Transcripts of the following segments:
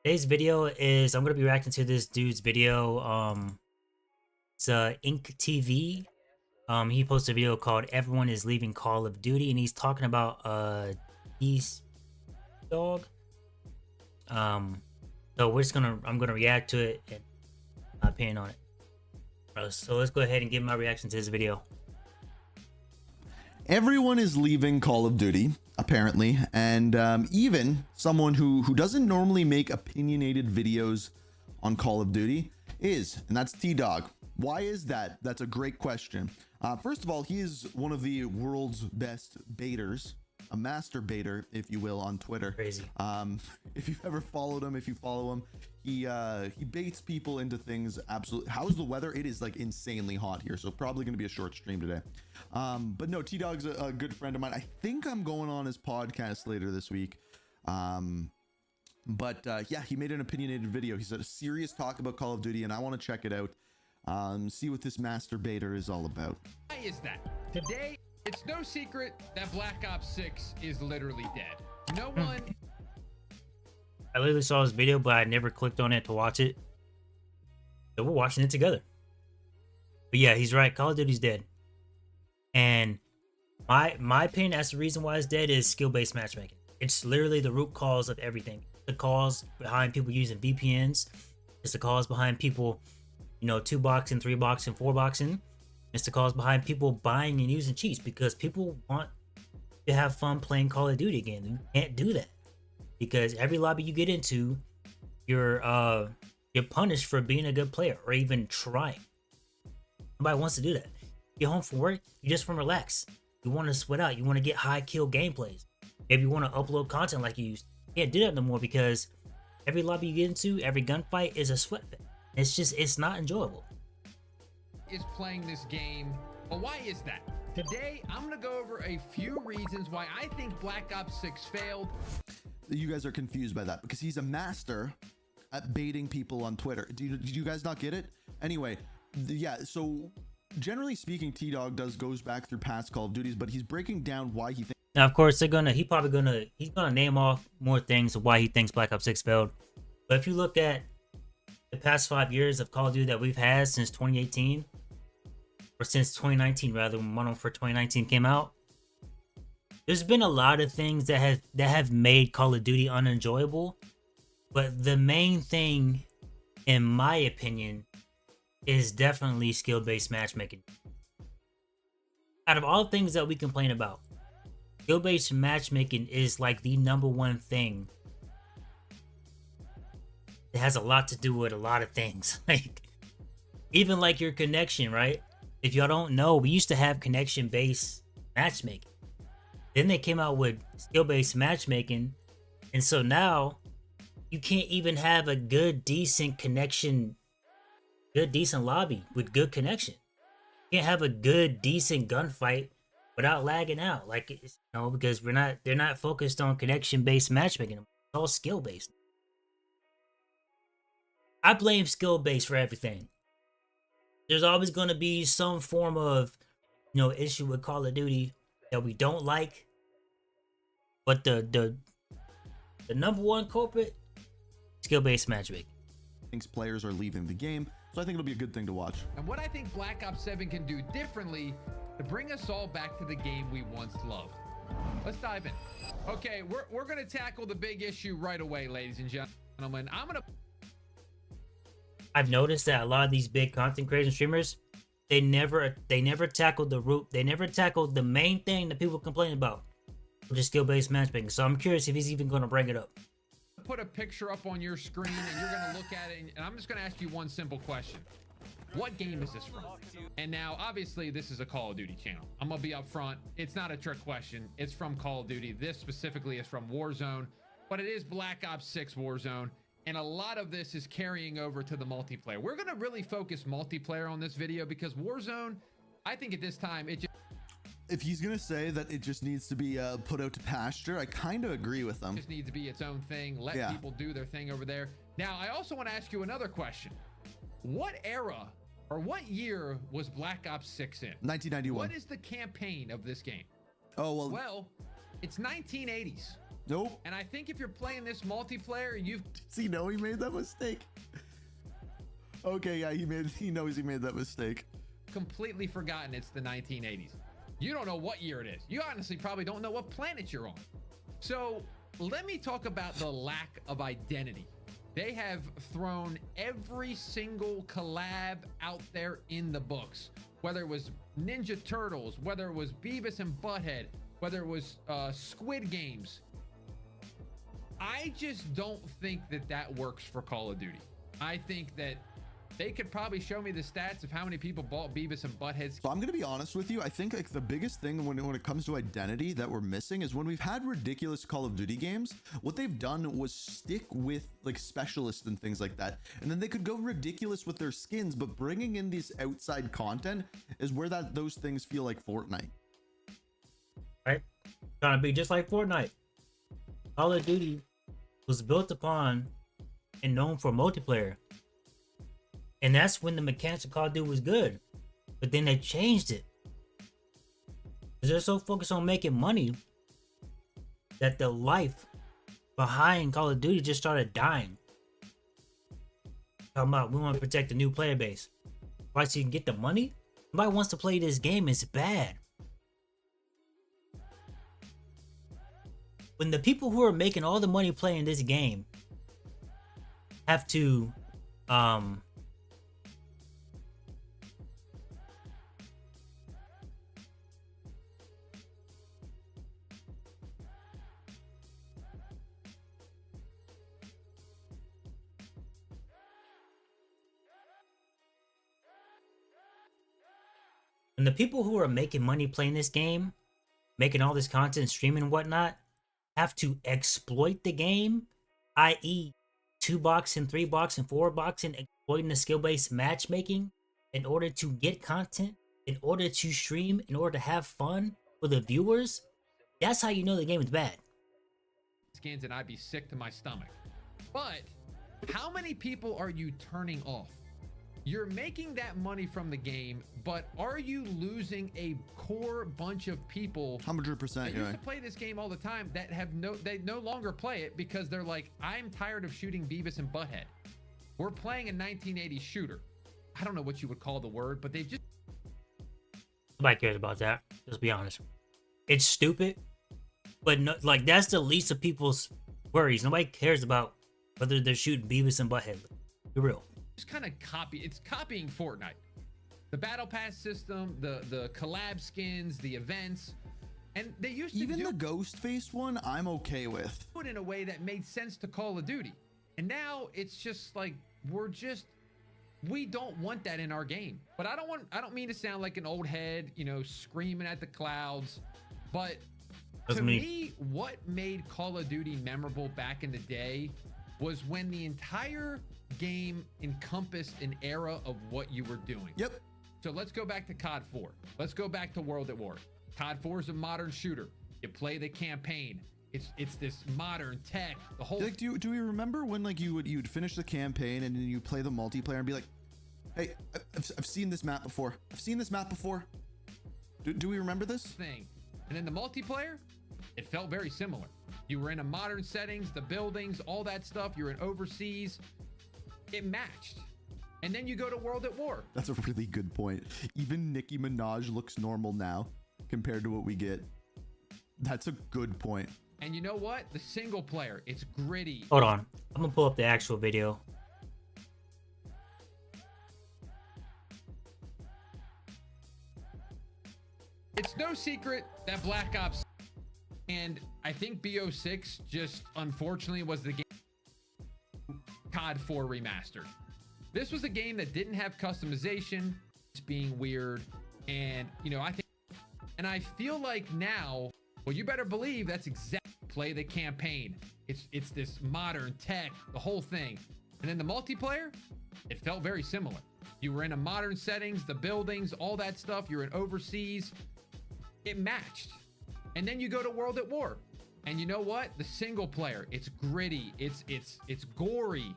Today's video is I'm gonna be reacting to this dude's video. It's Ink TV. He posted a video called "Everyone is Leaving Call of Duty," and he's talking about East Dog. So I'm gonna react to it and my opinion on it. So let's go ahead and give my reaction to this video. Everyone is leaving Call of Duty, apparently, and even someone who doesn't normally make opinionated videos on Call of Duty is, and that's Tdawg. Why is that? That's a great question. First of all, he is one of the world's best baiters, a master baiter, if you will, on Twitter. Crazy. If you've ever followed him, if you follow him, he baits people into things. Absolutely. How's the weather? It is like insanely hot here, so probably going to be a short stream today. But no, Tdawg's a good friend of mine. I think I'm going on his podcast later this week. Yeah, he made an opinionated video. He said a serious talk about Call of Duty, and I want to check it out. See what this master baiter is all about. Why is that? Today, it's no secret that Black Ops 6 is literally dead. No one... I literally saw his video, but I never clicked on it to watch it. So we're watching it together. But yeah, he's right. Call of Duty's dead. And my opinion, that's the reason why it's dead, is skill-based matchmaking. It's literally the root cause of everything. The cause behind people using VPNs. It's the cause behind people, 2-boxing, 3-boxing, 4-boxing. It's the cause behind people buying and using cheats, because people want to have fun playing Call of Duty again. You can't do that, because every lobby you get into, you're punished for being a good player or even trying. Nobody wants to do that. You get home from work, you just want to relax. You want to sweat out. You want to get high kill gameplays. Maybe you want to upload content like you used to. You can't do that no more, because every lobby you get into, every gunfight is a sweat fest. It's not enjoyable. is playing this game. But why is that? Today, I'm going to go over a few reasons why I think Black Ops 6 failed. You guys are confused by that because he's a master at baiting people on Twitter. Did you guys not get it? Anyway, yeah, so generally speaking, Tdawg goes back through past Call of Duties, but he's breaking down why he thinks. Now, of course, he's gonna name off more things of why he thinks Black Ops 6 failed. But if you look at the past 5 years of Call of Duty that we've had since 2018, or since 2019 rather, when Modern Warfare 2019 came out, there's been a lot of things that have made Call of Duty unenjoyable. But the main thing, in my opinion, is definitely skill-based matchmaking. Out of all things that we complain about, skill-based matchmaking is like the #1 thing. It has a lot to do with a lot of things. Like, even like your connection, right? If y'all don't know, we used to have connection-based matchmaking. Then they came out with skill-based matchmaking. And so now, you can't even have a good, decent connection, good, decent lobby with good connection. You can't have a good, decent gunfight without lagging out. Like, because they're not focused on connection-based matchmaking. It's all skill-based. I blame skill-based for everything. There's always going to be some form of, issue with Call of Duty that we don't like. But the #1 culprit, skill-based matchmaking. Thinks players are leaving the game, so I think it'll be a good thing to watch. And what I think Black Ops 7 can do differently to bring us all back to the game we once loved. Let's dive in. Okay, we're going to tackle the big issue right away, ladies and gentlemen. I've noticed that a lot of these big content creators and streamers, they never tackled the root. They never tackled the main thing that people complain about, which is skill-based matchmaking. So I'm curious if he's even going to bring it up. Put a picture up on your screen and you're going to look at it, and I'm just going to ask you one simple question. What game is this from? And now, obviously, this is a Call of Duty channel. I'm going to be up front. It's not a trick question. It's from Call of Duty. This specifically is from Warzone, but it is Black Ops 6 Warzone. And a lot of this is carrying over to the multiplayer. We're going to really focus multiplayer on this video because Warzone, I think at this time, if he's going to say that it just needs to be put out to pasture, I kind of agree with him. Just needs to be its own thing. Let people do their thing over there. Now, I also want to ask you another question. What era or what year was Black Ops 6 in? 1991. What is the campaign of this game? Oh, Well, it's 1980s. Nope. And I think if you're playing this multiplayer, Does he know he made that mistake? Okay, yeah, he knows he made that mistake. completely forgotten it's the 1980s. You don't know what year it is. You honestly probably don't know what planet you're on. So let me talk about the lack of identity. They have thrown every single collab out there in the books, whether it was Ninja Turtles, whether it was Beavis and Butthead, whether it was Squid Games. I just don't think that works for Call of Duty. I think that they could probably show me the stats of how many people bought Beavis and Butthead. So I'm gonna be honest with you. I think like the biggest thing when it comes to identity that we're missing is when we've had ridiculous Call of Duty games, what they've done was stick with like specialists and things like that. And then they could go ridiculous with their skins, but bringing in these outside content is where those things feel like Fortnite. Right? Trying to be just like Fortnite. Call of Duty was built upon and known for multiplayer. And that's when the mechanics of Call of Duty was good. But then they changed it. Because they're so focused on making money that the life behind Call of Duty just started dying. Talking about we want to protect the new player base. Why? So you can get the money? Nobody wants to play this game. It's bad. When the people who are making all the money playing this game have to when the people who are making money playing this game, making all this content, streaming and whatnot, have to exploit the game, i.e. 2-box and 3-box and 4-box and exploiting the skill-based matchmaking in order to get content, in order to stream, in order to have fun for the viewers, that's how you know the game is bad. Skins and I'd be sick to my stomach. But how many people are you turning off? You're making that money from the game, but are you losing a core bunch of people 100%. that Yeah. used to play this game all the time that they no longer play it because they're like, I'm tired of shooting Beavis and Butthead. We're playing a 1980s shooter. I don't know what you would call the word, but they've just... Nobody cares about that. Let's be honest. It's stupid, but no, like that's the least of people's worries. Nobody cares about whether they're shooting Beavis and Butthead. Be real. Just kind of it's copying Fortnite. The battle pass system, the collab skins, the events, and they used to Even do the ghost faced one, I'm okay with. it in a way that made sense to Call of Duty. And now it's just like we don't want that in our game. But I don't mean to sound like an old head, you know, screaming at the clouds, but That's to me. me, what made Call of Duty memorable back in the day was when the entire game encompassed an era of what you were doing. Yep. So let's go back to COD 4. Let's go back to World at War. COD 4 is a modern shooter. You play the campaign. It's this modern tech. The whole Like, do we remember when like you'd finish the campaign and then you play the multiplayer and be like, hey, I've seen this map before. I've seen this map before. Do we remember this? thing. And then the multiplayer, it felt very similar. You were in a modern settings, the buildings, all that stuff. You're in overseas. It matched. And then you go to World at War. That's a really good point. Even Nicki Minaj looks normal now compared to what we get. That's a good point. And you know what? The single player, it's gritty. Hold on. I'm gonna pull up the actual video. It's no secret that Black Ops and I think BO6 just unfortunately was the game COD 4 remastered. This was a game that didn't have customization, it's being weird, and you know, I feel like now, well, you better believe that's exactly play the campaign. It's this modern tech, the whole thing. And then the multiplayer, it felt very similar. You were in a modern settings, the buildings, all that stuff, you're in overseas. It matched. And then you go to World at War. And you know what? The single player, it's gritty, it's gory.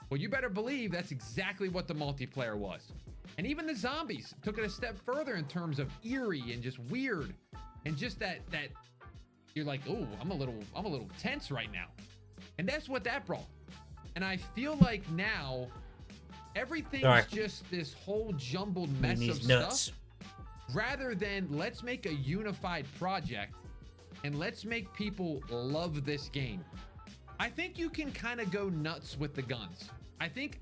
Well, you better believe that's exactly what the multiplayer was. And even the zombies took it a step further in terms of eerie and just weird. And just that you're like, oh, I'm a little tense right now. And that's what that brought. And I feel like now everything's just this whole jumbled mess of stuff. Rather than let's make a unified project and let's make people love this game. I think you can kind of go nuts with the guns.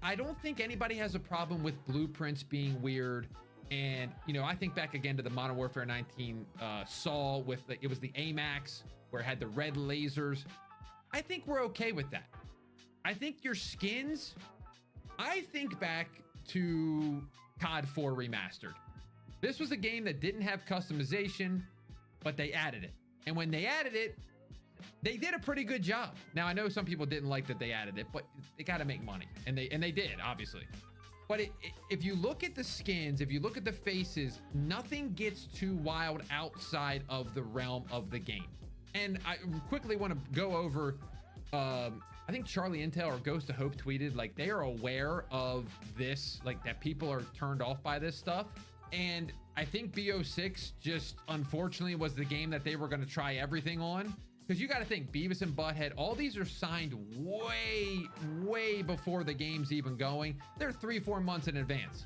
I don't think anybody has a problem with blueprints being weird. And, you know, I think back again to the Modern Warfare 19 Saw with it was the AMAX where it had the red lasers. I think we're okay with that. I think your skins, I think back to COD 4 Remastered. This was a game that didn't have customization, but they added it. And when they added it, they did a pretty good job. Now, I know some people didn't like that they added it, but they got to make money. And they did, obviously. But if you look at the skins, if you look at the faces, nothing gets too wild outside of the realm of the game. And I quickly want to go over, I think Charlie Intel or Ghost of Hope tweeted, like, they are aware of this, like, that people are turned off by this stuff. And I think BO6 just, unfortunately, was the game that they were going to try everything on. Because you got to think, Beavis and Butthead, all these are signed way before the game's even going. They're 3-4 months in advance.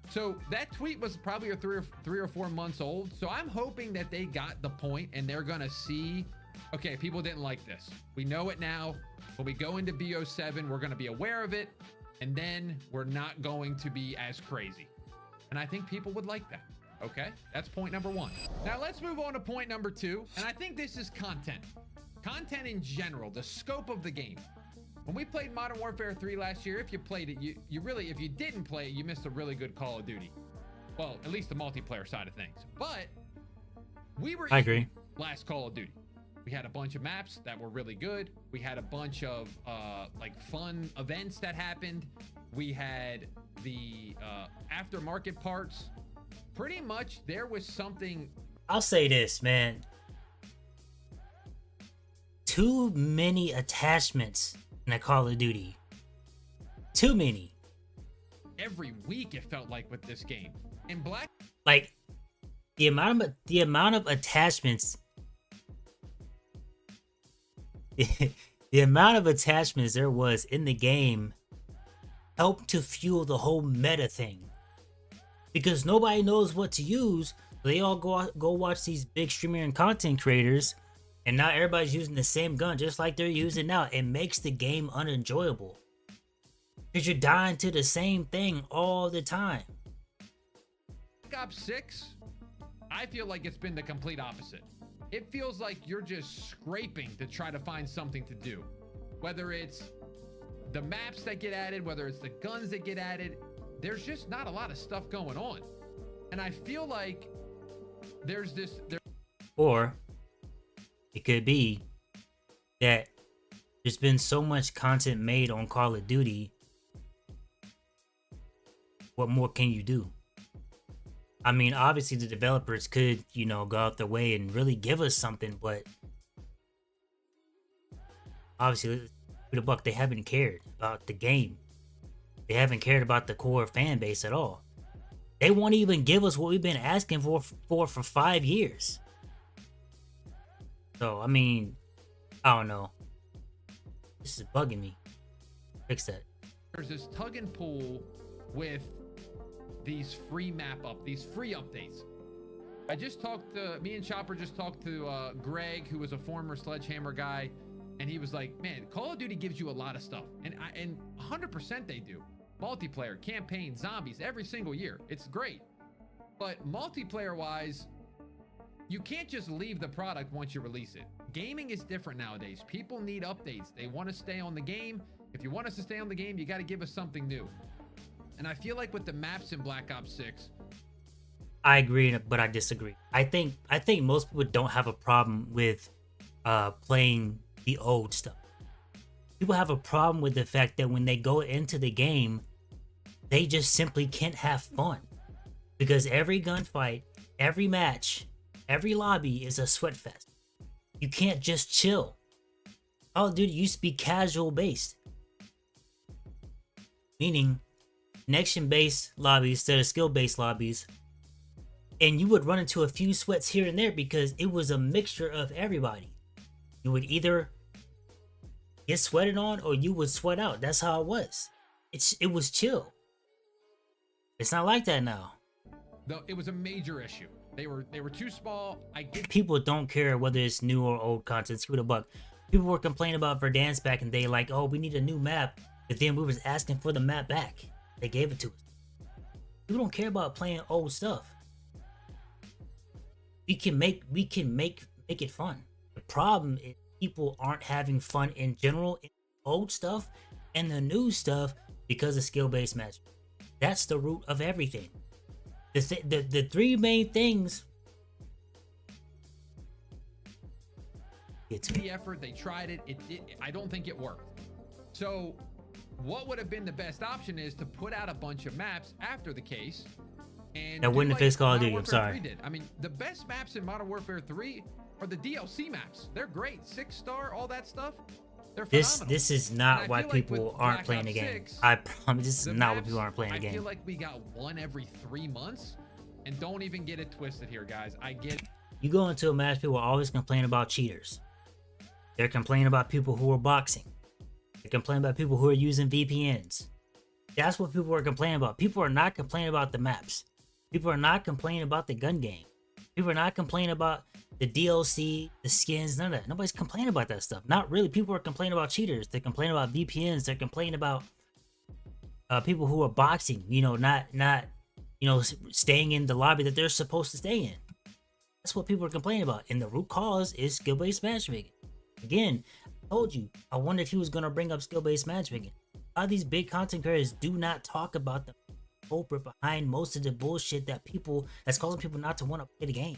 So that tweet was probably three or 4 months old. So I'm hoping that they got the point and they're going to see, okay, people didn't like this. We know it now. When we go into BO7, we're going to be aware of it. And then we're not going to be as crazy. And I think people would like that. Okay, that's point number one. Now let's move on to point number two. And I think this is content. Content in general, the scope of the game. When we played Modern Warfare 3 last year, if you played it, you really, if you didn't play it, you missed a really good Call of Duty. Well, at least the multiplayer side of things. But we were I agree. Last Call of Duty. We had a bunch of maps that were really good. We had a bunch of like fun events that happened. We had the aftermarket parts. Pretty much there was something. I'll say this, man. Too many attachments in a Call of Duty. Too many. Every week it felt like with this game. In Black, like the amount of attachments. The amount of attachments there was in the game helped to fuel the whole meta thing. Because nobody knows what to use, they all go watch these big streamer and content creators, and now everybody's using the same gun just like they're using now. It makes the game unenjoyable because you're dying to the same thing all the time. Black Ops 6, I feel like it's been the complete opposite. It feels like you're just scraping to try to find something to do. Whether it's the maps that get added, whether it's the guns that get added, there's just not a lot of stuff going on. And I feel like there's this... Or it could be that there's been so much content made on Call of Duty. What more can you do? I mean, obviously the developers could, you know, go out their way and really give us something, but obviously, for the buck, they haven't cared about the game. They haven't cared about the core fan base at all. They won't even give us what we've been asking for 5 years. So, I mean, I don't know. This is bugging me. Fix that. There's this tug and pull with these free these free updates. I just talked to, me and Chopper just talked to Greg, who was a former Sledgehammer guy, and he was like, man, Call of Duty gives you a lot of stuff. And 100% they do. Multiplayer, campaign, zombies, every single year. It's great. But multiplayer wise, you can't just leave the product once you release it. Gaming is different nowadays. People need updates. They want to stay on the game. If you want us to stay on the game, you got to give us something new. And I feel like with the maps in Black Ops 6, I agree, but I disagree. I think most people don't have a problem with playing the old stuff. People have a problem with the fact that when they go into the game, they just simply can't have fun. Because every gunfight, every match, every lobby is a sweat fest. You can't just chill. Call of Duty used to be casual based. Meaning, connection based lobbies instead of skill based lobbies. And you would run into a few sweats here and there because it was a mixture of everybody. You would either get sweated on or you would sweat out. That's how it was. It was chill. It's not like that now. Though it was a major issue. They were too small. I get People don't care whether it's new or old content. Screw the buck. People were complaining about Verdansk back in the day, like, oh, we need a new map. But then we was asking for the map back. They gave it to us. People don't care about playing old stuff. We can make it fun. The problem is people aren't having fun in general in old stuff and the new stuff because of skill-based matching. That's the root of everything. The three main things. the effort. They tried it. I don't think it worked. So what would have been the best option is to put out a bunch of maps after the case. And that wouldn't have fixed Call of Duty. I'm sorry. Did. I mean, the best maps in Modern Warfare 3 are the DLC maps. They're great. 6-star, all that stuff. They're phenomenal. This is not why people aren't playing the game. I promise this is not why people aren't playing the game. I feel like we got one every 3 months, and don't even get it twisted here, guys. I get. You go into a match, people always complain about cheaters. They're complaining about people who are boxing. They complain about people who are using VPNs. That's what people are complaining about. People are not complaining about the maps. People are not complaining about the gun game. People are not complaining about the DLC, the skins, none of that. Nobody's complaining about that stuff. Not really. People are complaining about cheaters. They're complaining about VPNs. They're complaining about people who are boxing, not staying in the lobby that they're supposed to stay in. That's what people are complaining about. And the root cause is skill-based matchmaking. Again, I told you, I wondered if he was going to bring up skill-based matchmaking. A lot of these big content creators do not talk about the culprit behind most of the bullshit that's causing people not to want to play the game.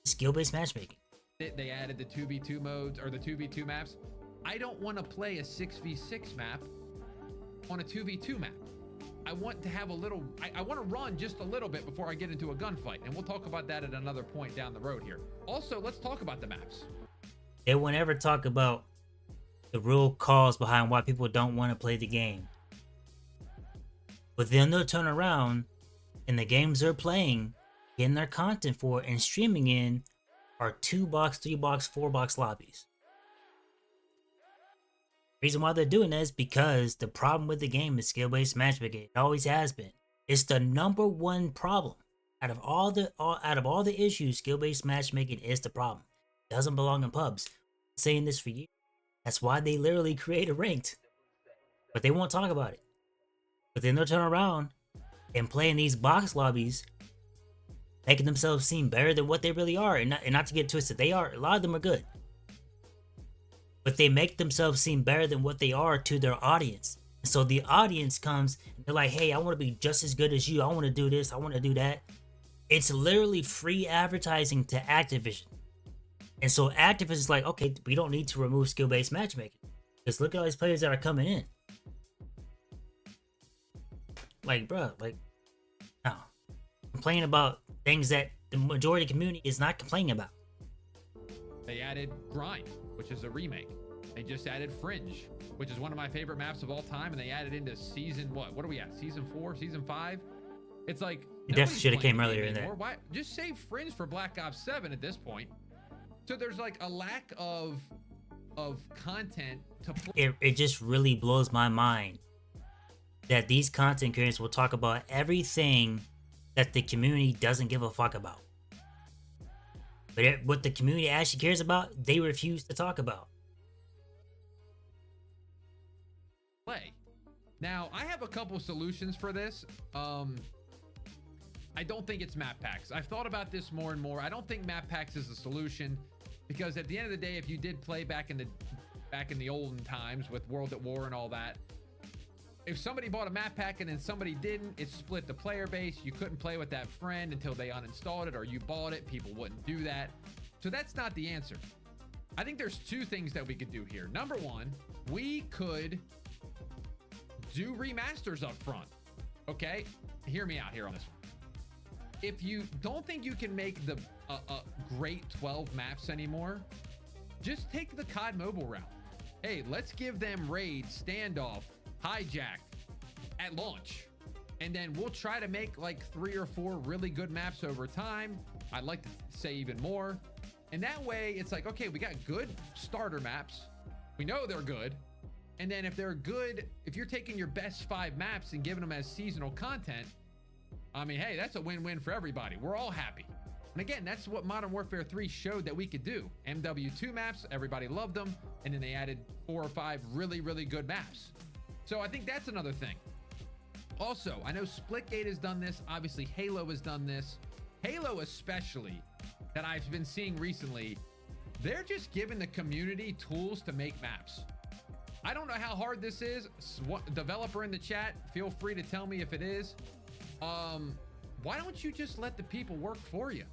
Skill-based matchmaking. They added the 2v2 modes or the 2v2 maps. I don't want to play a 6v6 map on a 2v2 map. I want to have I want to run just a little bit before I get into a gunfight, and we'll talk about that at another point down the road here. Also, let's talk about the maps. They won't ever talk about the real cause behind why people don't want to play the game. But then they'll turn around and the games they're playing, getting their content for and streaming in are 2-box, 3-box, 4-box lobbies. The reason why they're doing that is because the problem with the game is skill-based matchmaking. It always has been. It's the #1 problem. Out of all the issues, skill-based matchmaking is the problem. It doesn't belong in pubs. I'm saying this for years. That's why they literally create a ranked. But they won't talk about it. But then they'll turn around and play in these box lobbies, making themselves seem better than what they really are. And not to get twisted, a lot of them are good. But they make themselves seem better than what they are to their audience. And so the audience comes and they're like, hey, I want to be just as good as you. I want to do this. I want to do that. It's literally free advertising to Activision. And so Activision is like, okay, we don't need to remove skill-based matchmaking. Because look at all these players that are coming in. Like, bro, no. Complain about things that the majority of the community is not complaining about. They added Grind, which is a remake. They just added Fringe, which is one of my favorite maps of all time, and they added into season what are we at? Season 4, season 5? It's like it definitely should have came earlier in there. Why just save Fringe for Black Ops 7 at this point? So there's like a lack of content to play. It just really blows my mind that these content creators will talk about everything that the community doesn't give a fuck about. But what the community actually cares about, they refuse to talk about. Play. Now, I have a couple solutions for this. I don't think it's map packs. I've thought about this more and more. I don't think map packs is a solution because at the end of the day, if you did play back in the olden times with World at War and all that, if somebody bought a map pack and then somebody didn't, it split the player base. You couldn't play with that friend until they uninstalled it or you bought it. People wouldn't do that. So that's not the answer. I think there's two things that we could do here. Number one, we could do remasters up front. Okay? Hear me out here on this one. If you don't think you can make the great 12 maps anymore, just take the COD Mobile route. Hey, let's give them raid, standoff, hijack at launch, and then we'll try to make like 3 or 4 really good maps over time. I'd like to say even more, And that way it's like, okay, we got good starter maps. We know they're good. And then if they're good, if you're taking your best 5 maps and giving them as seasonal content, I mean, hey, that's a win-win for everybody. We're all happy. And again, that's what Modern Warfare 3 showed that we could do. MW2 maps, everybody loved them. And then they added 4 or 5 really, really good maps. So I think that's another thing. Also, I know Splitgate has done this. Obviously, Halo has done this. Halo especially, that I've been seeing recently, they're just giving the community tools to make maps. I don't know how hard this is. Developer in the chat, feel free to tell me if it is. Why don't you just let the people work for you?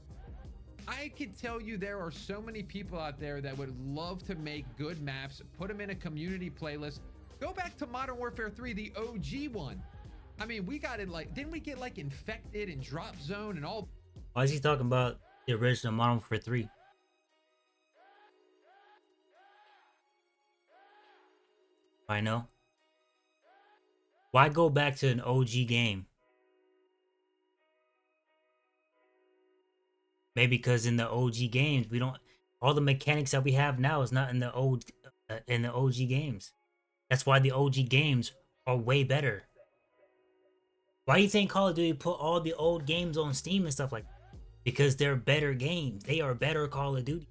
I can tell you there are so many people out there that would love to make good maps, put them in a community playlist. Go back to Modern Warfare 3, the OG one. I mean, we got it like, didn't we get like Infected and Drop Zone and all? Why is he talking about the original Modern Warfare 3? I know. Why go back to an OG game? Maybe because in the OG games, we don't, all the mechanics that we have now is not in the OG games. That's why the OG games are way better. Why do you think Call of Duty put all the old games on Steam and stuff like that? Because they're better games. They are better Call of Duty.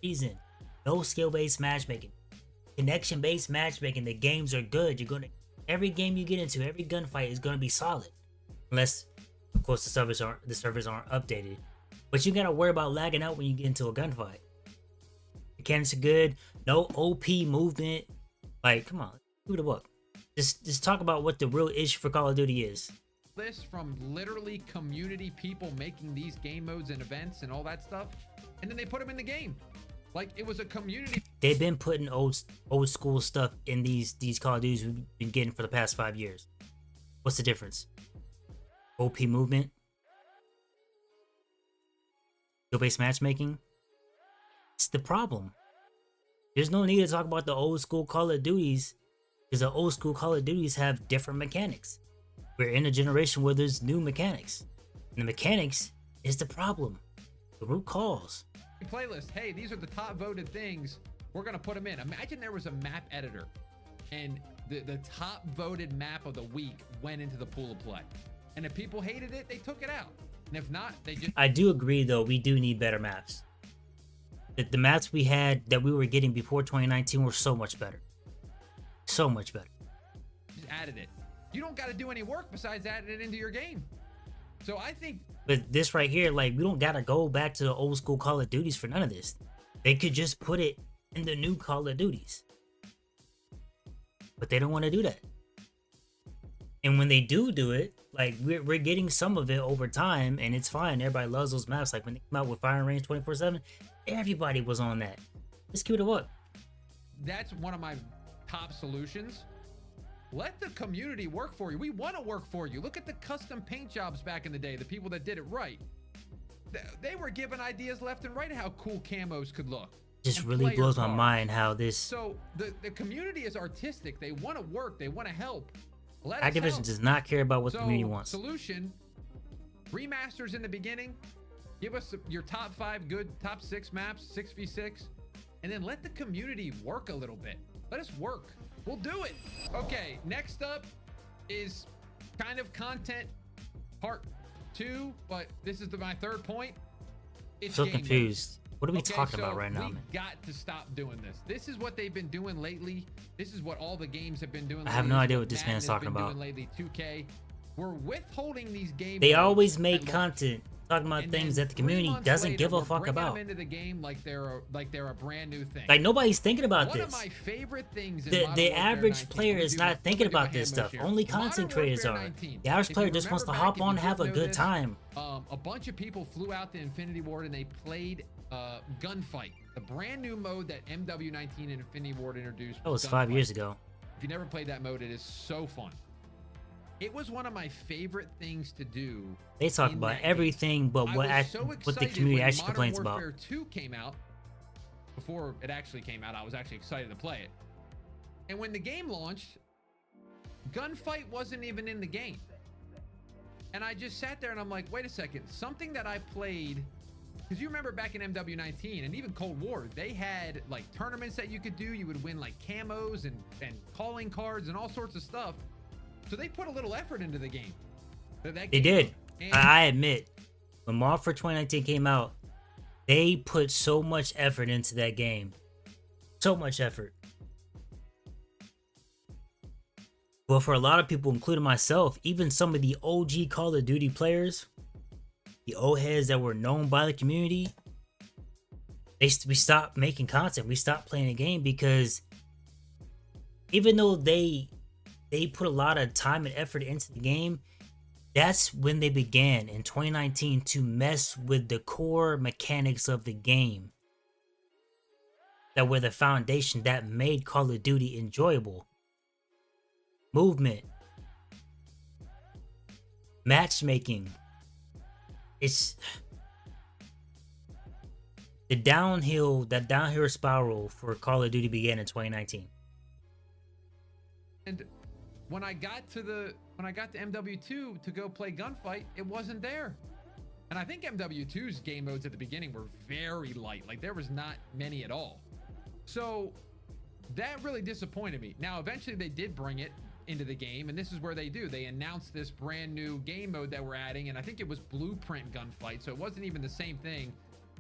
Reason. No skill-based matchmaking. Connection-based matchmaking. The games are good. Every game you get into, every gunfight is gonna be solid. Unless, of course, the servers aren't updated. But you gotta worry about lagging out when you get into a gunfight. Mechanics are good. No OP movement. Like, come on, do the book. Just talk about what the real issue for Call of Duty is. This from literally community people making these game modes and events and all that stuff, and then they put them in the game. Like it was a community. They've been putting old school stuff in these Call of Duties we've been getting for the past 5 years. What's the difference? OP movement, skill-based matchmaking. It's the problem. There's no need to talk about the old school Call of Duties because the old school Call of Duties have different mechanics. We're in a generation where there's new mechanics, and the mechanics is the problem. The root cause. Playlist. Hey, these are the top voted things. We're gonna put them in. Imagine there was a map editor, and the top voted map of the week went into the pool of play. And if people hated it, they took it out. And if not, they just. I do agree, though. We do need better maps. The maps we had that we were getting before 2019 were so much better. So much better. Just added it. You don't got to do any work besides adding it into your game. So I think. But this right here, like, we don't got to go back to the old school Call of Duties for none of this. They could just put it in the new Call of Duties. But they don't want to do that. And when they do it, like, we're getting some of it over time, and it's fine. Everybody loves those maps. Like, when they came out with Fire and Range 24/7, everybody was on that. Let's give it a look. That's one of my top solutions. Let the community work for you. We want to work for you. Look at the custom paint jobs back in the day, the people that did it right. They were given ideas left and right how cool camos could look. Just really blows my mind how this. So the community is artistic. They want to work. They want to help. Activision does not care about what the community wants. Solution: remasters in the beginning. Give us your top 5 good, top 6 maps, 6v6, and then let the community work a little bit. Let us work. We'll do it. Okay, next up is kind of content part 2, but this is my third point. It's so confused. What are we talking about right now, man? We got to stop doing this. This is what they've been doing lately. This is what all the games have been doing lately. I have no idea what this man's talking about. Lately, 2K. We're withholding these games. They always make content talking about things that the community doesn't give a fuck about. Them into the game like they're a brand new thing. Like nobody's thinking about this. One of my favorite things in the average player is not thinking about this stuff. Only content creators are. The average player just wants to hop on and have a good time. A bunch of people flew out to Infinity Ward and they played Gunfight, the brand new mode that MW19 and Infinity Ward introduced. That was 5 years ago. If you never played that mode, it is so fun. It was one of my favorite things to do. They talk about everything but what the community actually complains about. Modern Warfare 2 came out. Before it actually came out, I was actually excited to play it. And when the game launched, Gunfight wasn't even in the game. And I just sat there and I'm like, wait a second. Something that I played Because you remember back in MW19 and even Cold War, they had like tournaments that you could do. You would win like camos and calling cards and all sorts of stuff. So they put a little effort into the game. They did. I admit, when Modern Warfare 2019 came out, they put so much effort into that game. So much effort. But for a lot of people, including myself, even some of the OG Call of Duty players, the old heads that were known by the community, we stopped making content. We stopped playing the game because even though they put a lot of time and effort into the game, that's when they began in 2019 to mess with the core mechanics of the game that were the foundation that made Call of Duty enjoyable. Movement, matchmaking. It's that downhill spiral for Call of Duty began in 2019. And when I got to MW2 to go play gunfight, it wasn't there. And I think MW2's game modes at the beginning were very light. Like there was not many at all. So that really disappointed me. Now, eventually they did bring it into the game, and this is where they announced this brand new game mode that we're adding, and I think it was Blueprint Gunfight. So it wasn't even the same thing.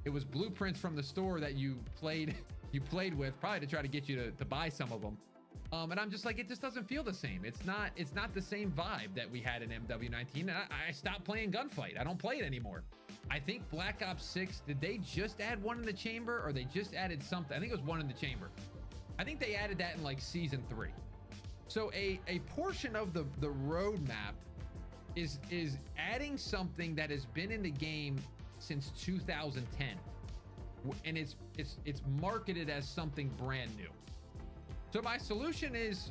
It was blueprints from the store that you played with, probably to try to get you to buy some of them. And I'm just like, it just doesn't feel the same. It's not the same vibe that we had in MW19. And I stopped playing Gunfight. I don't play it anymore. I think Black Ops 6, did they just add one in the chamber, or they just added something? I think it was one in the chamber. I think they added that in like season 3. So a portion of the roadmap is adding something that has been in the game since 2010, and it's marketed as something brand new. So my solution is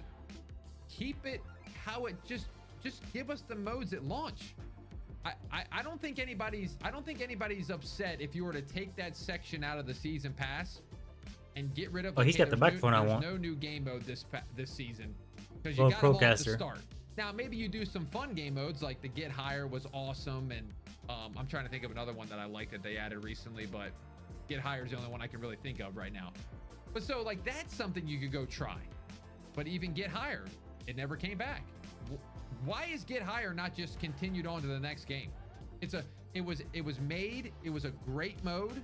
keep it how it just give us the modes at launch. I don't think anybody's upset if you were to take that section out of the season pass and get rid of. Oh, he's got the microphone I want. No new game mode this season. Because you got them all at the start. Now maybe you do some fun game modes like the Get Higher was awesome, and I'm trying to think of another one that I like that they added recently, but Get Higher is the only one I can really think of right now. But so like that's something you could go try. But even Get Higher, it never came back. Why is Get Higher not just continued on to the next game? It was made. It was a great mode.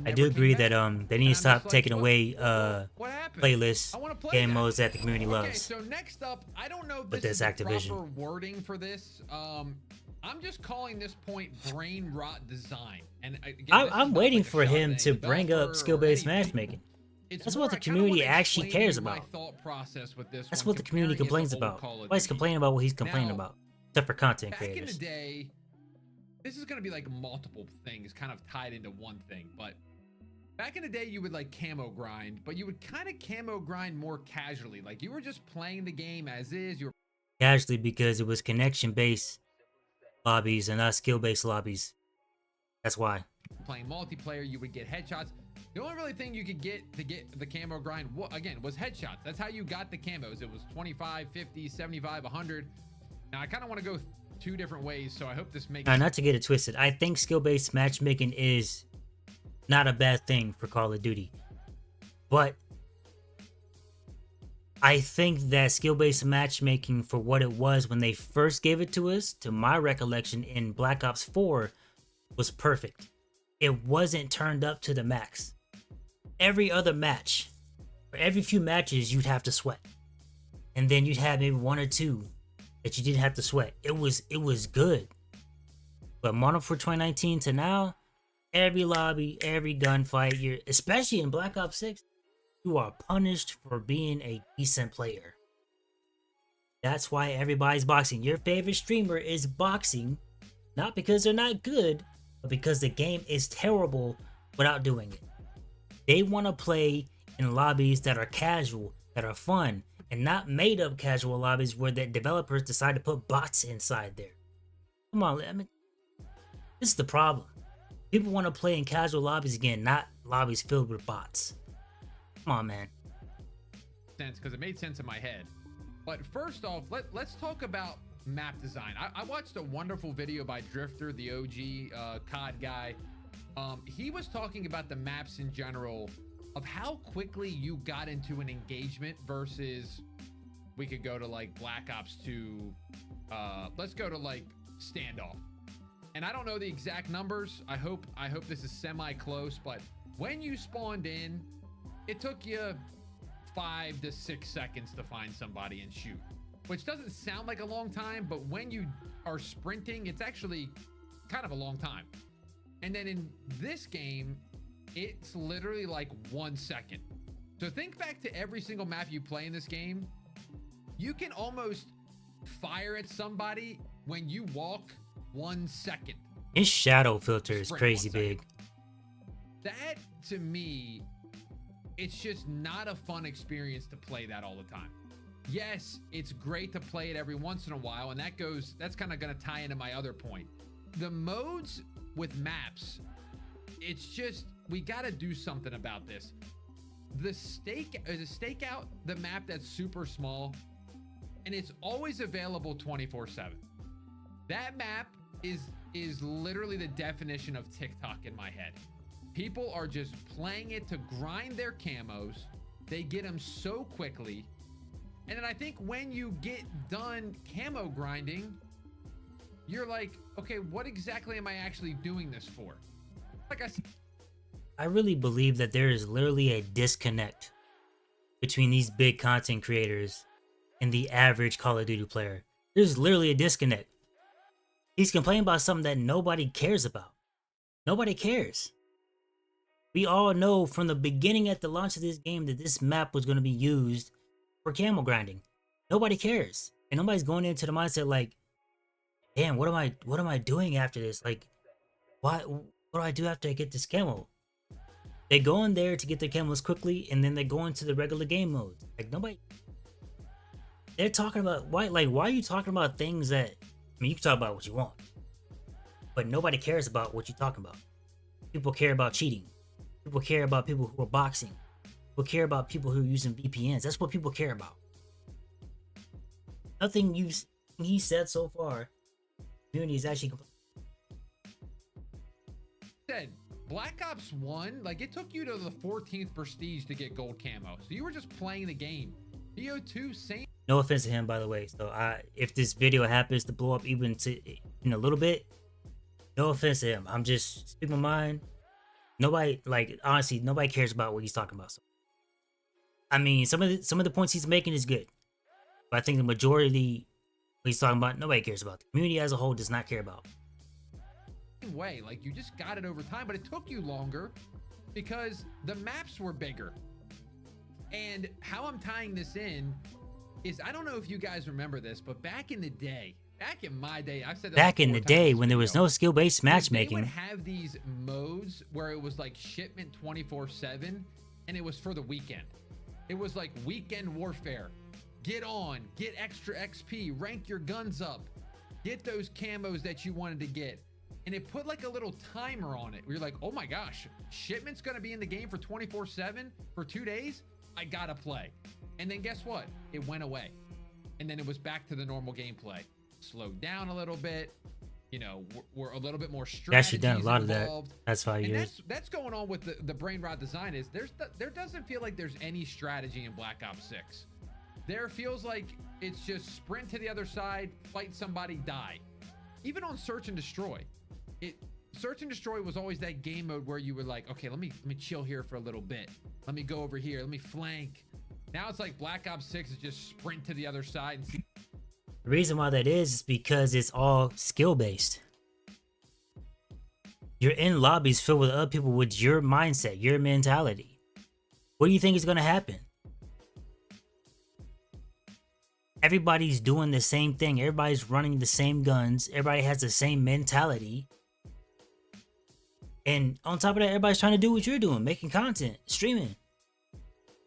I do agree that they need to stop taking away playlists, game modes that the community loves. Okay, so next up, I don't know if But this is that's the Activision. proper wording for this. I'm just calling this point brain rot design. And again, I'm waiting for him to bring up skill-based matchmaking. That's what the community actually cares about. That's what the community complains about. Why he's complaining about what he's complaining about, except for content creators. Back in the day, this is going to be like multiple things kind of tied into one thing, but back in the day you would like camo grind, but you would kind of camo grind more casually. Like you were just playing the game as is. You were casually because it was connection-based lobbies and not skill-based lobbies. That's why. Playing multiplayer, you would get headshots. The only really thing you could get to get the camo grind, again, was headshots. That's how you got the camos. It was 25, 50, 75, 100. Now I kind of want to go two different ways, so I hope this makes not to get it twisted. I think skill-based matchmaking is not a bad thing for Call of Duty, but I think that skill-based matchmaking for what it was when they first gave it to us, to my recollection in Black Ops 4, was perfect. It wasn't turned up to the max. Every other match, for every few matches, you'd have to sweat, and then you'd have maybe one or two that you didn't have to sweat. It was good. But Modern Warfare 2019 to now, every lobby, every gunfight, especially in Black Ops 6, you are punished for being a decent player. That's why everybody's boxing. Your favorite streamer is boxing, not because they're not good, but because the game is terrible without doing it. They want to play in lobbies that are casual, that are fun, and not made up casual lobbies where the developers decide to put bots inside there. Come on, I mean, this is the problem. People want to play in casual lobbies again, not lobbies filled with bots. Come on, man. Sense, because it made sense in my head. But first off, let's talk about map design. I watched a wonderful video by Drifter, the OG COD guy, He was talking about the maps in general, of how quickly you got into an engagement versus, we could go to like Black Ops 2. Let's go to like Standoff. And I don't know the exact numbers. I hope this is semi close, but when you spawned in, it took you 5 to 6 seconds to find somebody and shoot, which doesn't sound like a long time, but when you are sprinting, it's actually kind of a long time. And then in this game, it's literally like 1 second. So think back to every single map you play in this game. You can almost fire at somebody when you walk 1 second. His shadow filter is crazy big. That, to me, it's just not a fun experience to play that all the time. Yes, it's great to play it every once in a while, and that's kind of going to tie into my other point. The modes with maps, it's just, we got to do something about this. The stakeout, the map that's super small, and it's always available 24/7. That map is literally the definition of TikTok in my head. People are just playing it to grind their camos. They get them so quickly. And then I think when you get done camo grinding, you're like, okay, what exactly am I actually doing this for? Like I really believe that there is literally a disconnect between these big content creators and the average Call of Duty player. There's literally a disconnect. He's complaining about something that nobody cares about. Nobody cares. We all know from the beginning at the launch of this game that this map was going to be used for camo grinding. Nobody cares. And nobody's going into the mindset like, damn, what am I doing after this? Like, what do I do after I get this camo? They go in there to get their camos quickly, and then they go into the regular game mode. Like, nobody, they're talking about, why are you talking about things that, I mean, you can talk about what you want, but nobody cares about what you're talking about. People care about cheating. People care about people who are boxing. People care about people who are using VPNs. That's what people care about. Nothing he said so far, community is actually said Black Ops 1, like, it took you to the 14th prestige to get gold camo. So you were just playing the game. BO2, same. No offense to him, by the way. So if this video happens to blow up even in a little bit, no offense to him. I'm just speaking my mind. Nobody, like, honestly, nobody cares about what he's talking about. So, I mean, some of the points he's making is good, but I think the majority what he's talking about, nobody cares about. The community as a whole does not care about. Way, like, you just got it over time, but it took you longer because the maps were bigger. And how I'm tying this in is, I don't know if you guys remember this, but back in the day, back in my day, I've said that back in the day when there was no skill-based matchmaking, they would have these modes where it was like shipment 24/7, and it was for the weekend. It was like weekend warfare. Get on, get extra XP, rank your guns up, get those camos that you wanted to get. And it put like a little timer on it. You're like, oh my gosh, shipment's gonna be in the game for 24/7 for 2 days. I gotta play. And then guess what? It went away. And then it was back to the normal gameplay. Slowed down a little bit. You know, we're a little bit more strategies actually done a lot involved. of that. That's 5 years. That's going on with the brain rot design. Is there doesn't feel like there's any strategy in Black Ops 6. There feels like it's just sprint to the other side, fight somebody, die. Even on Search and Destroy. Search and Destroy was always that game mode where you were like, okay, let me chill here for a little bit. Let me go over here. Let me flank. Now it's like Black Ops 6 is just sprint to the other side and see. The reason why that is because it's all skill-based. You're in lobbies filled with other people with your mindset, your mentality. What do you think is going to happen? Everybody's doing the same thing. Everybody's running the same guns. Everybody has the same mentality. And on top of that, everybody's trying to do what you're doing, making content, streaming.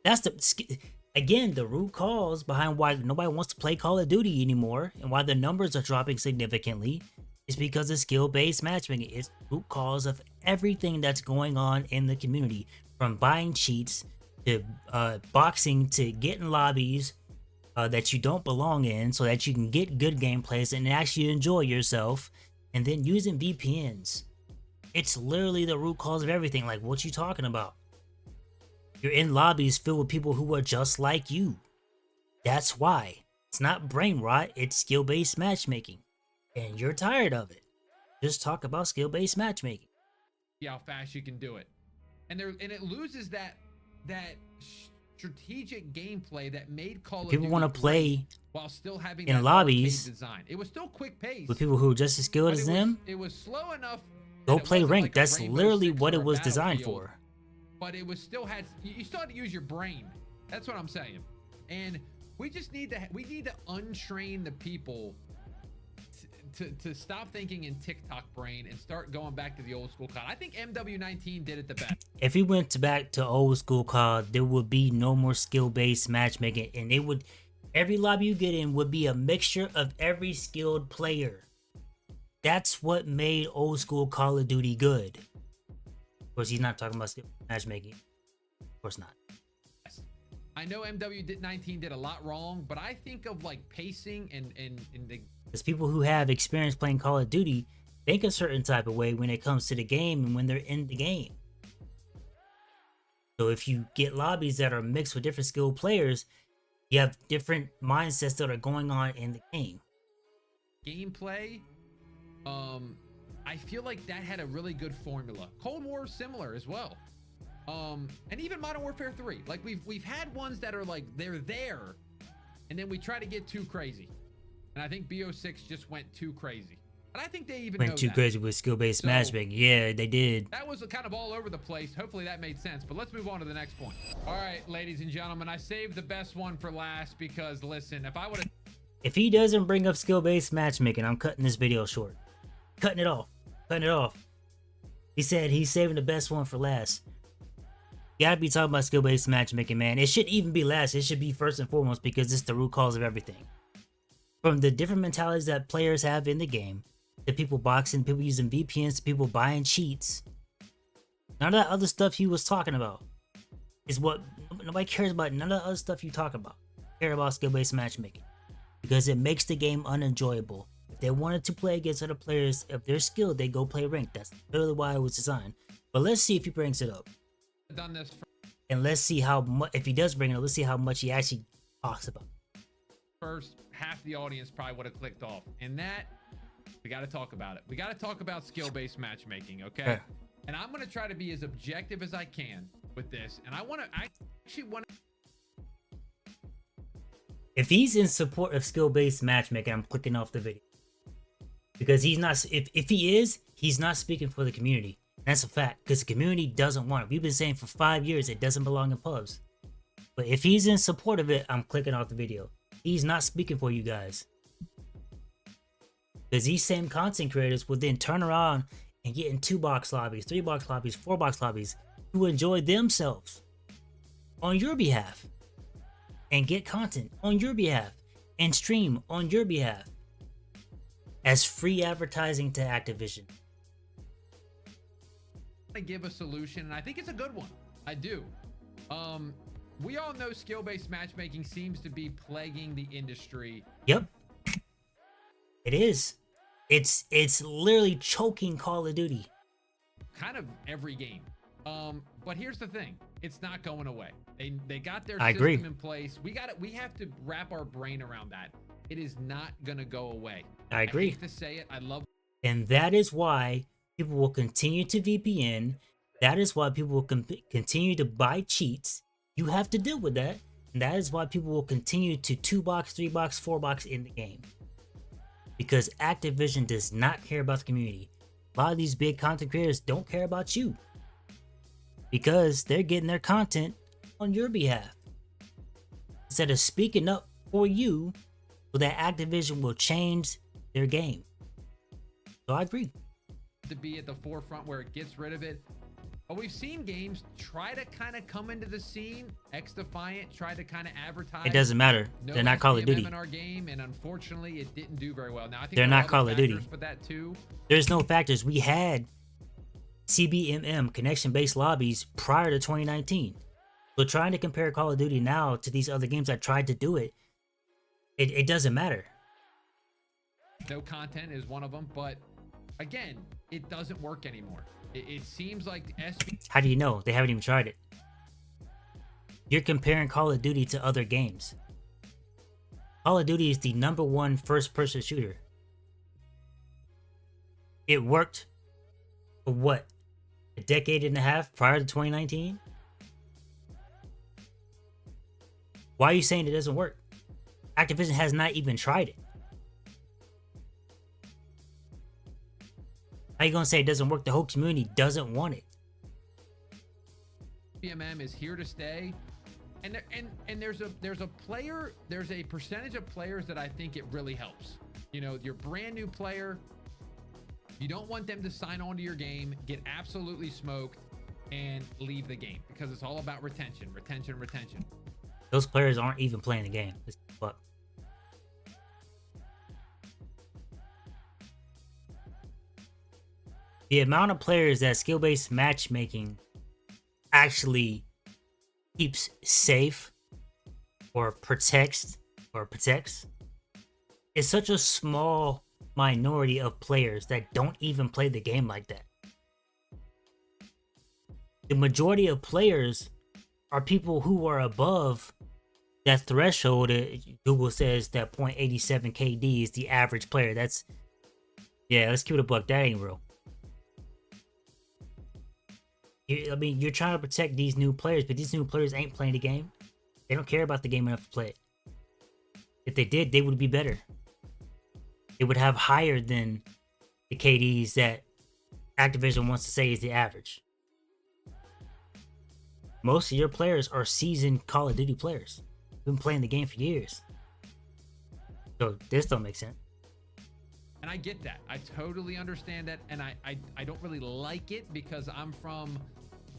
That's the root cause behind why nobody wants to play Call of Duty anymore and why the numbers are dropping significantly is because of skill-based matchmaking. It's the root cause of everything that's going on in the community, from buying cheats to boxing to getting lobbies that you don't belong in so that you can get good gameplays and actually enjoy yourself, and then using VPNs. It's literally the root cause of everything. Like, what you talking about? You're in lobbies filled with people who are just like you. That's why. It's not brain rot, it's skill-based matchmaking. And you're tired of it. Just talk about skill-based matchmaking. See how fast you can do it. And it loses that strategic gameplay that made Call of Duty People want to play while still having in that lobbies design. It was still quick pace with people who are just as skilled as them. It was slow enough. Go play ranked. That's literally what it was designed for. But it was still you still had to use your brain. That's what I'm saying. And we just need to untrain the people to stop thinking in TikTok brain and start going back to the old school COD. I think MW19 did it the best. If we went back to old school COD, there would be no more skill-based matchmaking, and every lobby you get in would be a mixture of every skilled player. That's what made old school Call of Duty good. Of course, he's not talking about skill matchmaking. Of course not. I know MW19 did a lot wrong, but I think of like pacing and the... Because people who have experience playing Call of Duty think a certain type of way when it comes to the game and when they're in the game. So if you get lobbies that are mixed with different skilled players, you have different mindsets that are going on in the game. Gameplay, I feel like that had a really good formula. Cold War similar as well. And even Modern Warfare 3. Like we've had ones that are like they're there, and then we try to get too crazy. And I think BO6 just went too crazy. And I think they even went too crazy with skill-based matchmaking. Yeah, they did. That was kind of all over the place. Hopefully that made sense. But let's move on to the next point. All right, ladies and gentlemen, I saved the best one for last because listen, if he doesn't bring up skill-based matchmaking, I'm cutting this video short. Cutting it off. Cutting it off. He said he's saving the best one for last. You gotta be talking about skill-based matchmaking, man. It shouldn't even be last. It should be first and foremost because it's the root cause of everything. From the different mentalities that players have in the game, to people boxing, people using VPNs, to people buying cheats. None of that other stuff he was talking about is what nobody cares about. None of the other stuff you talk about. Care about skill-based matchmaking because it makes the game unenjoyable. If they wanted to play against other players, if they're skilled, they go play ranked. That's literally why it was designed. But let's see if he brings it up. done this and let's see how much, if he does bring it up, let's see how much he actually talks about. First, half the audience probably would have clicked off, and that we got to talk about it. We got to talk about skill-based matchmaking, okay? Sure. And I'm going to try to be as objective as I can with this, and I actually want to. If he's in support of skill-based matchmaking, I'm clicking off the video because he's not. If he is, he's not speaking for the community. That's a fact because the community doesn't want it. We've been saying for 5 years it doesn't belong in pubs. But if he's in support of it, I'm clicking off the video. He's not speaking for you guys. Because these same content creators will then turn around and get in 2-box lobbies, 3-box lobbies, 4-box lobbies to enjoy themselves on your behalf and get content on your behalf and stream on your behalf as free advertising to Activision. To give a solution, and I think it's a good one. I do. We all know skill-based matchmaking seems to be plaguing the industry. Yep. It is. It's literally choking Call of Duty. Kind of every game. But here's the thing. It's not going away. They got their I system agree. in place. We have to wrap our brain around that. It is not gonna go away. I agree. I hate to say it. I love. And that is why people will continue to VPN. That is why people will continue to buy cheats. You have to deal with that. And that is why people will continue to 2-box, 3-box, 4-box in the game. Because Activision does not care about the community. A lot of these big content creators don't care about you. Because they're getting their content on your behalf. Instead of speaking up for you, so that Activision will change their game. So I agree. To be at the forefront where it gets rid of it. But we've seen games try to kind of come into the scene. X-Defiant tried to kind of advertise. It doesn't matter. They're not Call of Duty. In our game, and unfortunately, it didn't do very well. Now I think they're not Call of Duty. For that too. There's no factors. We had CBMM, connection-based lobbies, prior to 2019. So trying to compare Call of Duty now to these other games that tried to do it, it doesn't matter. No content is one of them, but again, it doesn't work anymore. It seems like SB. How do you know? They haven't even tried it. You're comparing Call of Duty to other games. Call of Duty is the #1 first-person shooter. It worked for what? A decade and a half prior to 2019? Why are you saying it doesn't work? Activision has not even tried it. How you gonna say it doesn't work? The whole community doesn't want it. BMM is here to stay, and there's a percentage of players that I think it really helps. You know, your brand new player, you don't want them to sign on to your game, get absolutely smoked, and leave the game, because it's all about retention. Those players aren't even playing the game. Fuck. The amount of players that skill-based matchmaking actually keeps safe or protects is such a small minority of players that don't even play the game like that. The majority of players are people who are above that threshold. Google says that 0.87 KD is the average player. That's, yeah, let's keep it a buck. That ain't real. I mean, you're trying to protect these new players, but these new players ain't playing the game. They don't care about the game enough to play it. If they did, they would be better. They would have higher than the KDs that Activision wants to say is the average. Most of your players are seasoned Call of Duty players. Been playing the game for years. So this don't make sense. And I get that. I totally understand that. And I don't really like it, because I'm from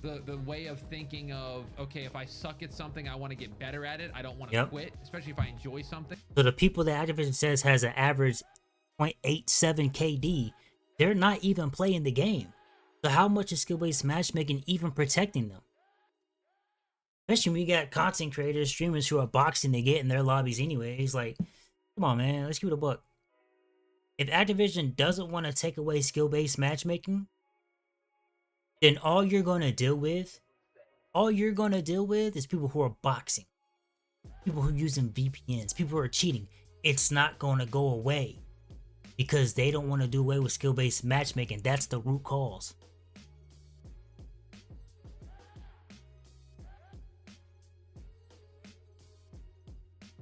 the way of thinking of, okay, if I suck at something, I want to get better at it. I don't want to quit, especially if I enjoy something. So the people that Activision says has an average 0.87 KD, they're not even playing the game. So how much is skill-based matchmaking even protecting them? Especially when you got content creators, streamers who are boxing to get in their lobbies anyways. Like, come on, man. Let's keep it a buck. If Activision doesn't want to take away skill-based matchmaking, then all you're going to deal with is people who are boxing. People who are using VPNs. People who are cheating. It's not going to go away. Because they don't want to do away with skill-based matchmaking. That's the root cause.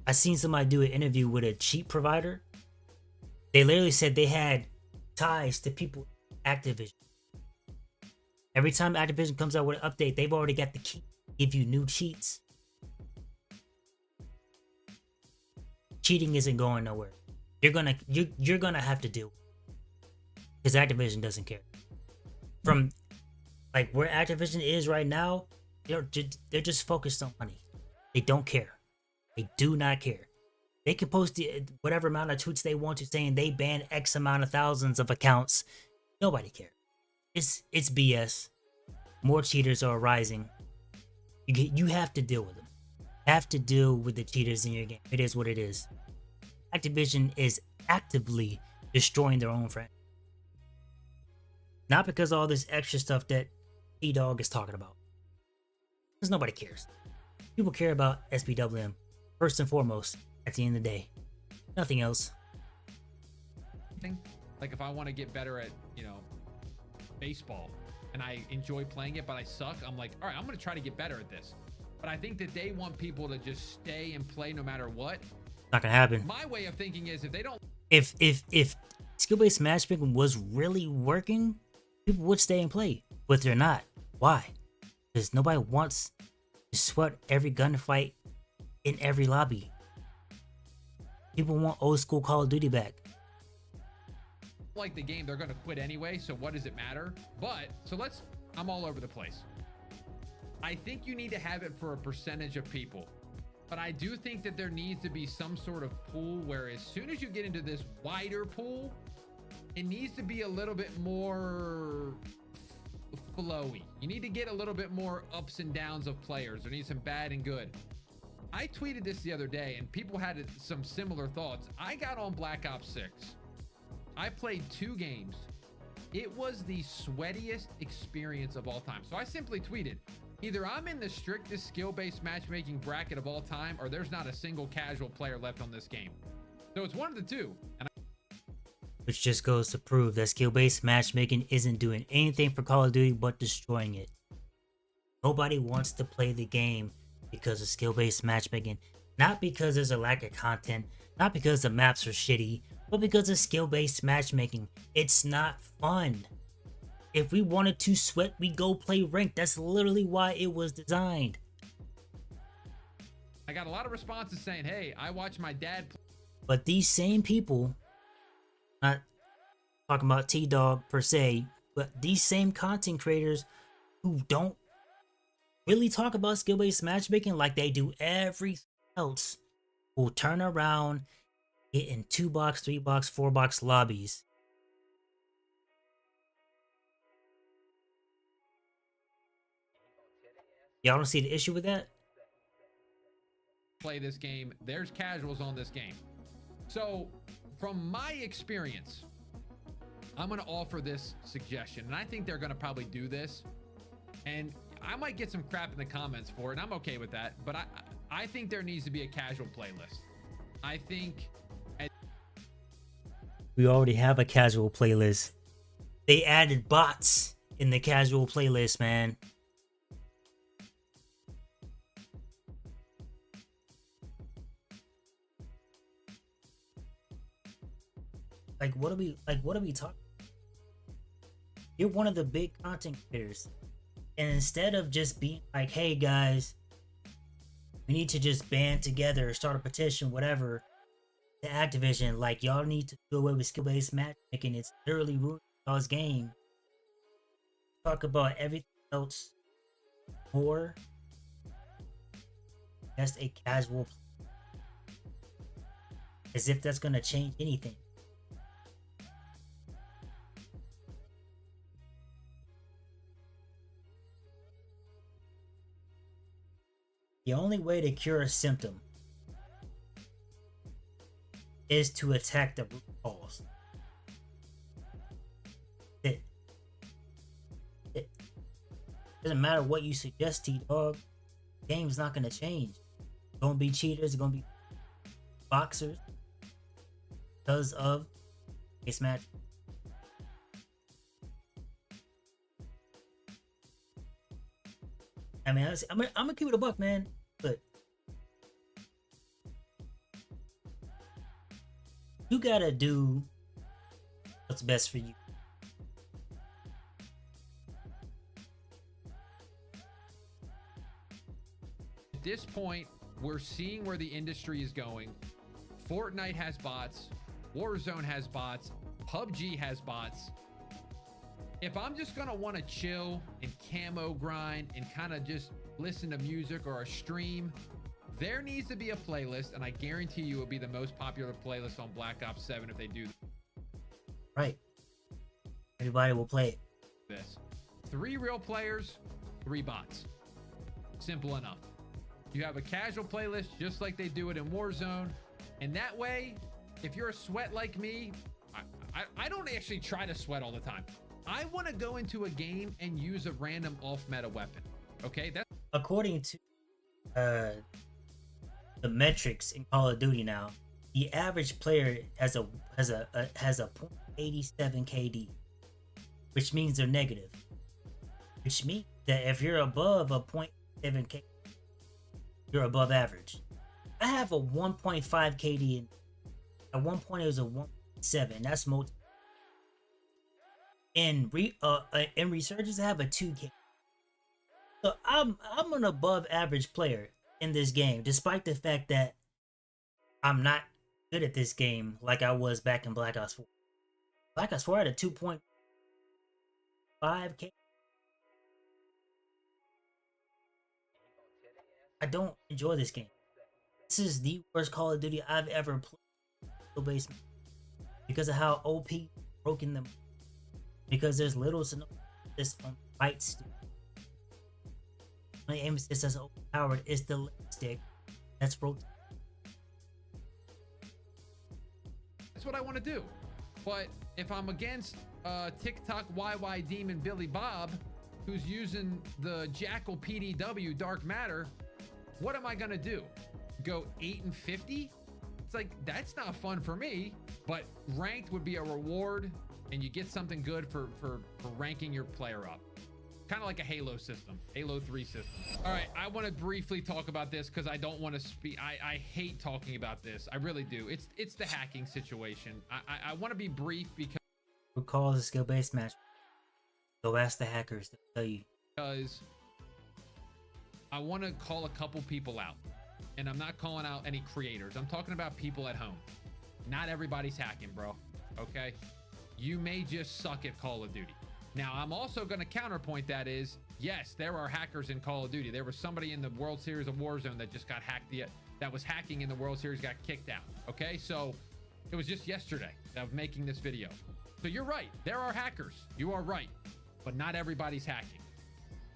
I seen somebody do an interview with a cheat provider. They literally said they had ties to people at Activision. Every time Activision comes out with an update, they've already got the key to give you new cheats. Cheating isn't going nowhere. You're gonna have to do it. Because Activision doesn't care. From like where Activision is right now, they're just focused on money. They don't care. They do not care. They can post whatever amount of tweets they want to saying they banned X amount of thousands of accounts. Nobody cares. It's BS. More cheaters are rising. You have to deal with them. Have to deal with the cheaters in your game. It is what it is. Activision is actively destroying their own friend. Not because of all this extra stuff that Tdawg is talking about. Because nobody cares. People care about SBWM first and foremost at the end of the day. Nothing else. Like if I want to get better at, baseball, and I enjoy playing it, but I suck, I'm like, all right, I'm going to try to get better at this. But I think that they want people to just stay and play no matter what. Not gonna happen. My way of thinking is if skill-based matchmaking was really working, people would stay and play. But they're not. Why? Because nobody wants to sweat every gunfight in every lobby. People want old school Call of Duty back. like the game, they're going to quit anyway, so what does it matter? But I'm all over the place. I think you need to have it for a percentage of people, but I do think that there needs to be some sort of pool where as soon as you get into this wider pool, it needs to be a little bit more flowy. You need to get a little bit more ups and downs of players. There needs some bad and good. I tweeted this the other day and people had some similar thoughts. I got on Black Ops 6. I played 2 games. It was the sweatiest experience of all time. So I simply tweeted, either I'm in the strictest skill-based matchmaking bracket of all time, or there's not a single casual player left on this game. So it's one of the two. And Which just goes to prove that skill-based matchmaking isn't doing anything for Call of Duty but destroying it. Nobody wants to play the game because of skill-based matchmaking. Not because there's a lack of content, not because the maps are shitty, but because of skill-based matchmaking. It's not fun. If we wanted to sweat, we go play ranked. That's literally why it was designed. I got a lot of responses saying, hey, I watch my dad play. But these same people, not talking about T-Dawg per se, but these same content creators who don't really talk about skill-based matchmaking like they do everything else will turn around, get in 2-box, 3-box, 4-box lobbies. Y'all don't see the issue with that? Play this game. There's casuals on this game. So from my experience, I'm going to offer this suggestion, and I think they're going to probably do this, and I might get some crap in the comments for it, and I'm okay with that, but I think there needs to be a casual playlist. I think we already have a casual playlist. They added bots in the casual playlist, man. What are we talking? You're one of the big content creators, and instead of just being like, hey guys, we need to just band together, start a petition, whatever, to Activision, like, y'all need to do away with skill-based matchmaking. It's literally ruining y'all's game. Talk about everything else more. Just a casual, as if that's gonna change anything. The only way to cure a symptom is to attack the root cause. It doesn't matter what you suggest, T-Dawg. The game's not gonna change. It's gonna be cheaters, it's gonna be boxers because of this match. I mean, I'm gonna keep it a buck, man. But you gotta do what's best for you. At this point, we're seeing where the industry is going. Fortnite has bots. Warzone has bots. PUBG has bots. If I'm just gonna want to chill and camo grind and kind of just listen to music or a stream, there needs to be a playlist, and I guarantee you it'll be the most popular playlist on Black Ops 7 if they do Right. Everybody will play this. 3 real players, 3 bots. Simple enough. You have a casual playlist just like they do it in Warzone, and that way, if you're a sweat like me, I don't actually try to sweat all the time. I want to go into a game and use a random off-meta weapon. Okay, that's according to the metrics in Call of Duty now. The average player has a 0.87 KD, which means they're negative. Which means that if you're above a 0.7 KD, you're above average. I have a 1.5 KD, and at one point it was a 1.7. That's most. In Resurgence, I have a 2K. So I'm an above average player in this game, despite the fact that I'm not good at this game like I was back in Black Ops 4. Black Ops 4 had a 2.5K. I don't enjoy this game. This is the worst Call of Duty I've ever played because of how OP broken them. Because there's little to no this on fight stick. My aim assist is overpowered. It's the left stick that's broken. what I want to do. But if I'm against TikTok YY Demon Billy Bob, who's using the Jackal PDW Dark Matter, what am I gonna do? Go 8 and 50? It's like, that's not fun for me, but ranked would be a reward and you get something good for ranking your player up. Kind of like a Halo system, Halo 3 system. All right, I want to briefly talk about this because I don't want to speak. I hate talking about this. I really do. It's the hacking situation. I want to be brief because Who calls a skill-based match? Go ask the hackers to tell you. Because I want to call a couple people out, and I'm not calling out any creators. I'm talking about people at home. Not everybody's hacking, bro. Okay, you may just suck at Call of Duty. Now, I'm also going to counterpoint that is, yes, there are hackers in Call of Duty. There was somebody in the World Series of Warzone that just got hacked. That was hacking in the World Series, got kicked out. Okay, so it was just yesterday of making this video. So you're right. There are hackers. You are right. But not everybody's hacking.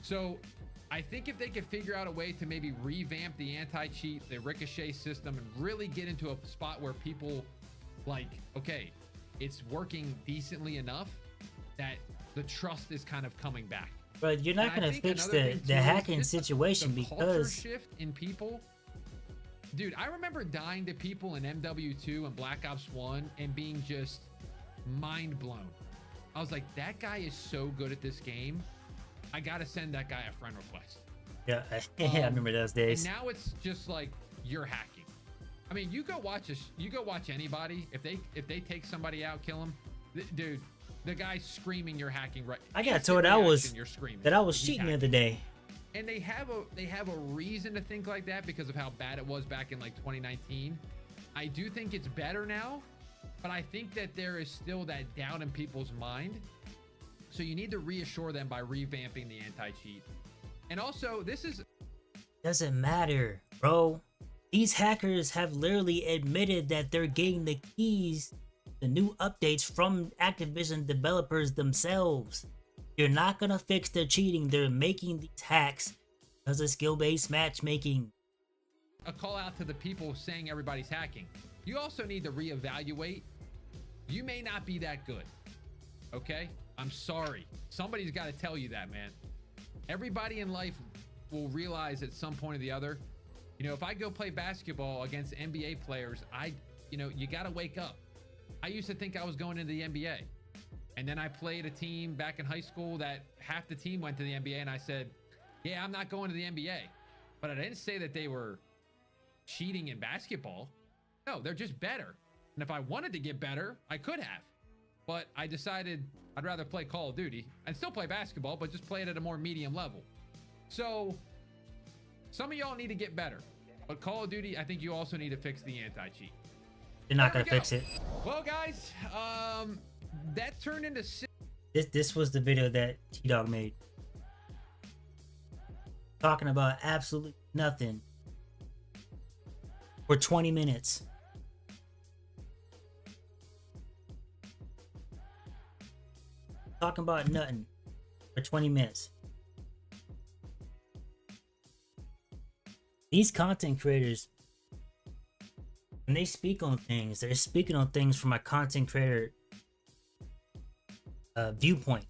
So I think if they could figure out a way to maybe revamp the anti-cheat, the ricochet system, and really get into a spot where people like, okay, it's working decently enough that the trust is kind of coming back. But you're not going to fix the hacking situation the because culture shift in people. Dude, I remember dying to people in MW2 and Black Ops 1 and being just mind blown. I was like, that guy is so good at this game. I got to send that guy a friend request. Yeah, I remember those days. And now it's just like you're hacking. I mean, you go watch anybody. If they take somebody out, kill him, dude. The guy's screaming, "You're hacking!" Right? I got told I was cheating the other day. And they have a reason to think like that because of how bad it was back in like 2019. I do think it's better now, but I think that there is still that doubt in people's mind. So you need to reassure them by revamping the anti-cheat. And also, Doesn't matter, bro. These hackers have literally admitted that they're getting the keys, the new updates from Activision developers themselves. You're not gonna fix their cheating. They're making these hacks because of skill-based matchmaking. A call out to the people saying everybody's hacking. You also need to reevaluate. You may not be that good. Okay? I'm sorry. Somebody's got to tell you that, man. Everybody in life will realize at some point or the other, you know, if I go play basketball against NBA players, you got to wake up. I used to think I was going into the NBA. And then I played a team back in high school that half the team went to the NBA, and I said, yeah, I'm not going to the NBA. But I didn't say that they were cheating in basketball. No, they're just better. And if I wanted to get better, I could have. But I decided I'd rather play Call of Duty and still play basketball, but just play it at a more medium level. So some of y'all need to get better. But Call of Duty, I think you also need to fix the anti-cheat. You're not going to fix it. Well, guys, that turned into... This was the video that Tdawg made. Talking about absolutely nothing for 20 minutes. Talking about nothing for 20 minutes. These content creators, when they speak on things, they're speaking on things from a content creator viewpoint.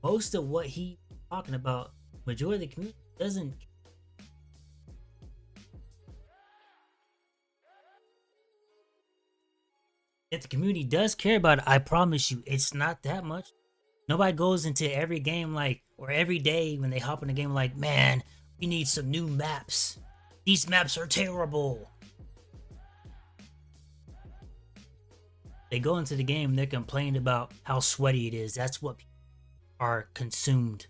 Most of what he's talking about, majority of the community doesn't. If the community does care about it, I promise you, it's not that much. Nobody goes into every game or every day when they hop in a game like, man, we need some new maps. These maps are terrible. They go into the game, they're complaining about how sweaty it is. That's what people are consumed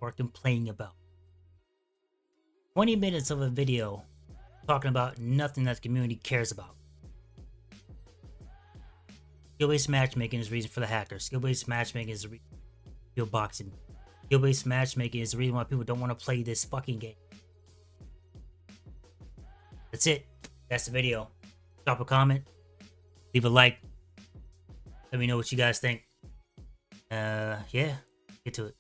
or complaining about. 20 minutes of a video talking about nothing that the community cares about. Skill-based matchmaking is the reason for the hackers. Skill-based matchmaking is the reason for skill boxing. Skill-based matchmaking is the reason why people don't want to play this fucking game. That's it. That's the video. Drop a comment. Leave a like. Let me know what you guys think. Yeah. Get to it.